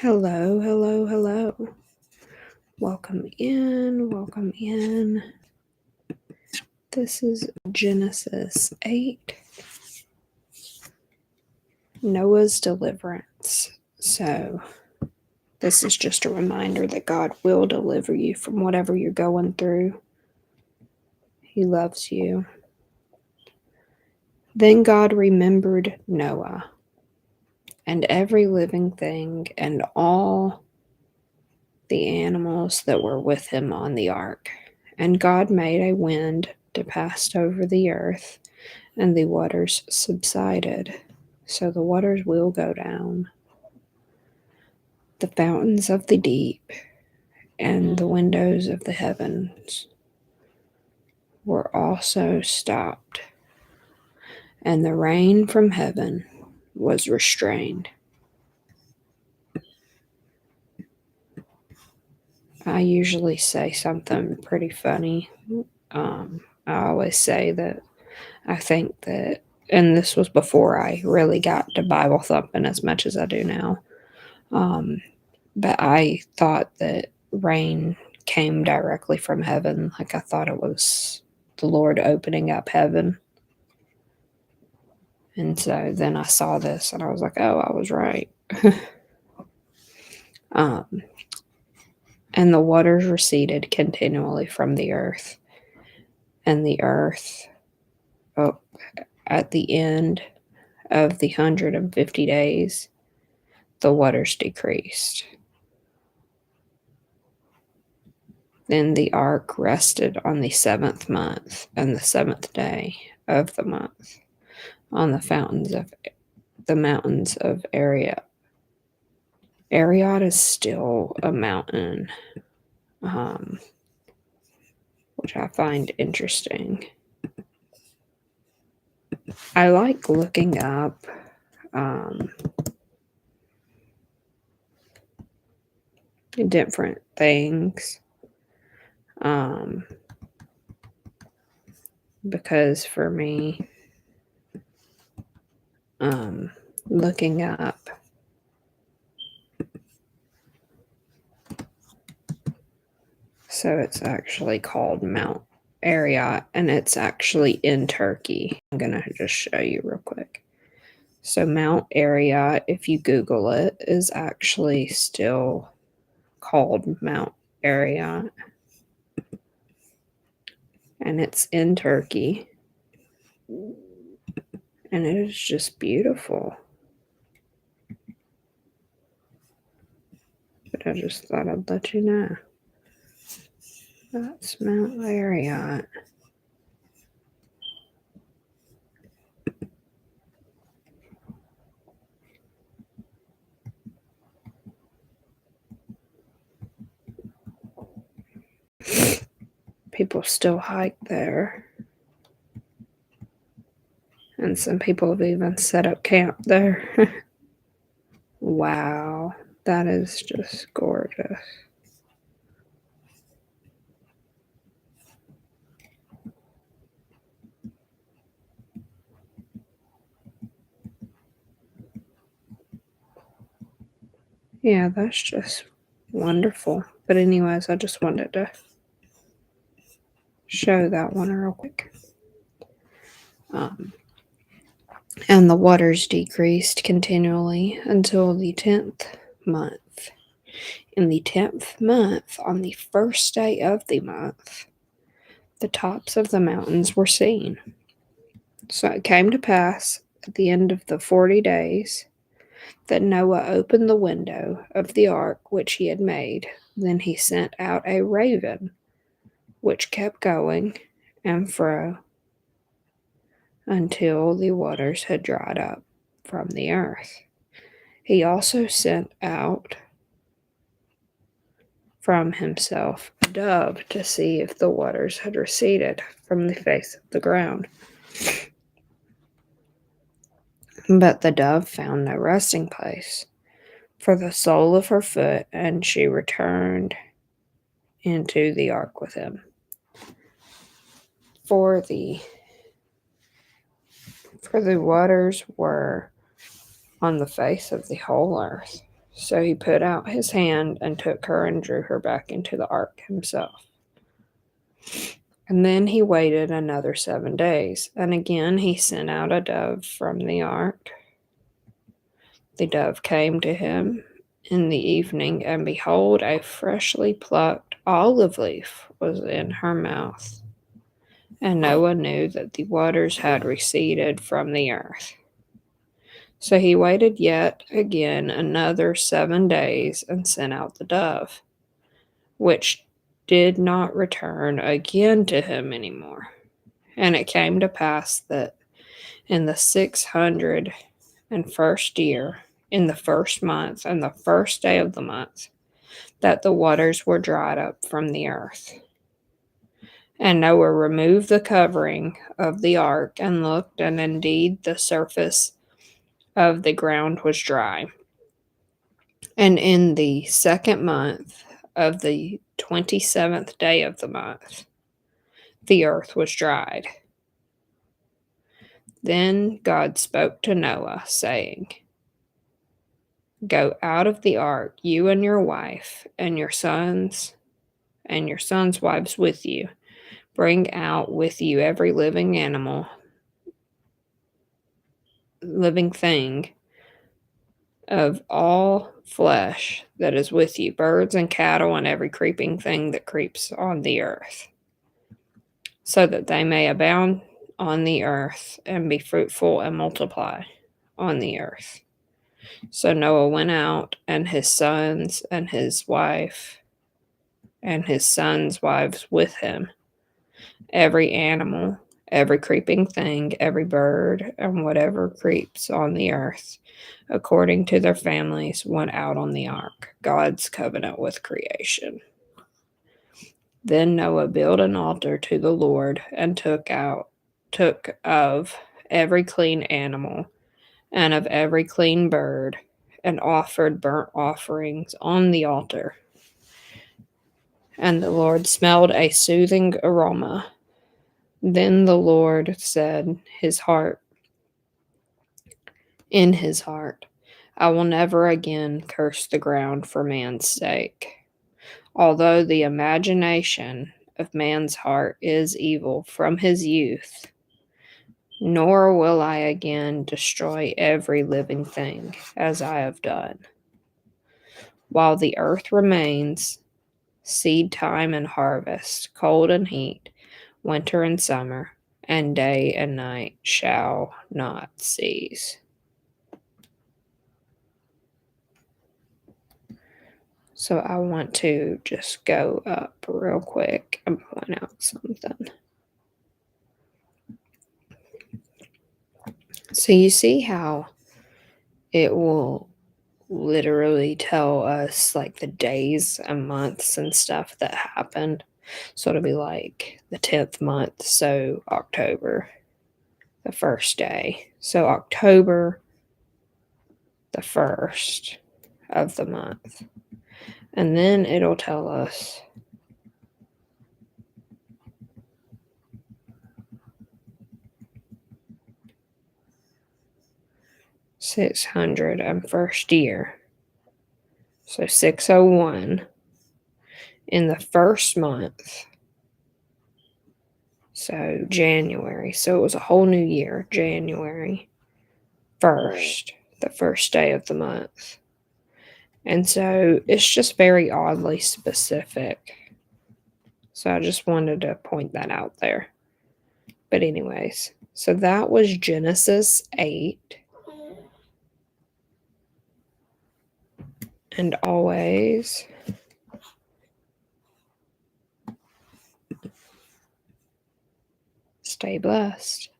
Hello, hello, hello. Welcome in, welcome in. This is Genesis 8, Noah's Deliverance. So, this is just a reminder that God will deliver you from whatever you're going through. He loves you. Then God remembered Noah and every living thing and all the animals that were with him on the ark. And God made a wind to pass over the earth, and the waters subsided. So the waters will go down. The fountains of the deep and the windows of the heavens were also stopped, and the rain from heaven was restrained. I usually say something pretty funny. I always say that I think that, and this was before I really got to Bible thumping as much as I do now. But I thought that rain came directly from heaven. Like I thought it was the Lord opening up heaven. And so then I saw this and I was like, oh, I was right. And the waters receded continually from the earth. And the earth, at the end of the 150 days, the waters decreased. Then the ark rested on the 7th month and the 7th day of the month on the mountains of Ariat. Ariat is still a mountain, which I find interesting. I like looking up different things because for me, looking up so it's actually called Mount Ariat, and it's actually in Turkey. I'm going to just show you real quick. So Mount Ariat, if you Google it, is actually still called Mount Ariat. And it's in Turkey. And it is just beautiful. But I just thought I'd let you know. That's Mount Ariat. People still hike there. And some people have even set up camp there. Wow, that is just gorgeous. Yeah, that's just wonderful. But anyways, I just wanted to show that one real quick. And the waters decreased continually until the 10th month. In the 10th month, on the first day of the month, the tops of the mountains were seen. So it came to pass at the end of the 40 days that Noah opened the window of the ark which he had made. Then he sent out a raven, which kept going and fro until the waters had dried up from the earth. He also sent out from himself a dove to see if the waters had receded from the face of the ground. But the dove found no resting place for the sole of her foot, and she returned into the ark with him. For the waters were on the face of the whole earth. So he put out his hand and took her and drew her back into the ark himself. And then he waited another 7 days, and again he sent out a dove from the ark. The dove came to him in the evening, and behold, a freshly plucked olive leaf was in her mouth. And Noah knew that the waters had receded from the earth. So he waited yet again another 7 days and sent out the dove, which did not return again to him any more. And it came to pass that in the 601st year, in the first month and the first day of the month, that the waters were dried up from the earth. And Noah removed the covering of the ark and looked, and indeed the surface of the ground was dry. And in the second month of the 27th day of the month, the earth was dried. Then God spoke to Noah, saying, Go out of the ark, you and your wife, and your sons wives with you. Bring out with you every living animal, living thing of all flesh that is with you, birds and cattle and every creeping thing that creeps on the earth, so that they may abound on the earth and be fruitful and multiply on the earth. So Noah went out, and his sons and his wife and his sons' wives with him, every animal, every creeping thing, every bird, and whatever creeps on the earth, according to their families, went out on the ark, God's covenant with creation. Then Noah built an altar to the Lord and took of every clean animal and of every clean bird and offered burnt offerings on the altar. And the Lord smelled a soothing aroma. Then the Lord said in his heart, I will never again curse the ground for man's sake, although the imagination of man's heart is evil from his youth, nor will I again destroy every living thing as I have done. While the earth remains, seed time and harvest, cold and heat, winter and summer, and day and night shall not cease. So I want to just go up real quick and point out something. So you see how it will literally tell us like the days and months and stuff that happened. So it'll be like the 10th month, so October, the first day. So October, the 1st of the month. And then it'll tell us $601st year. So 601 in the first month. So January. So it was a whole new year, January 1st, the first day of the month. And so it's just very oddly specific. So I just wanted to point that out there. But anyways, so that was Genesis 8. And always stay blessed.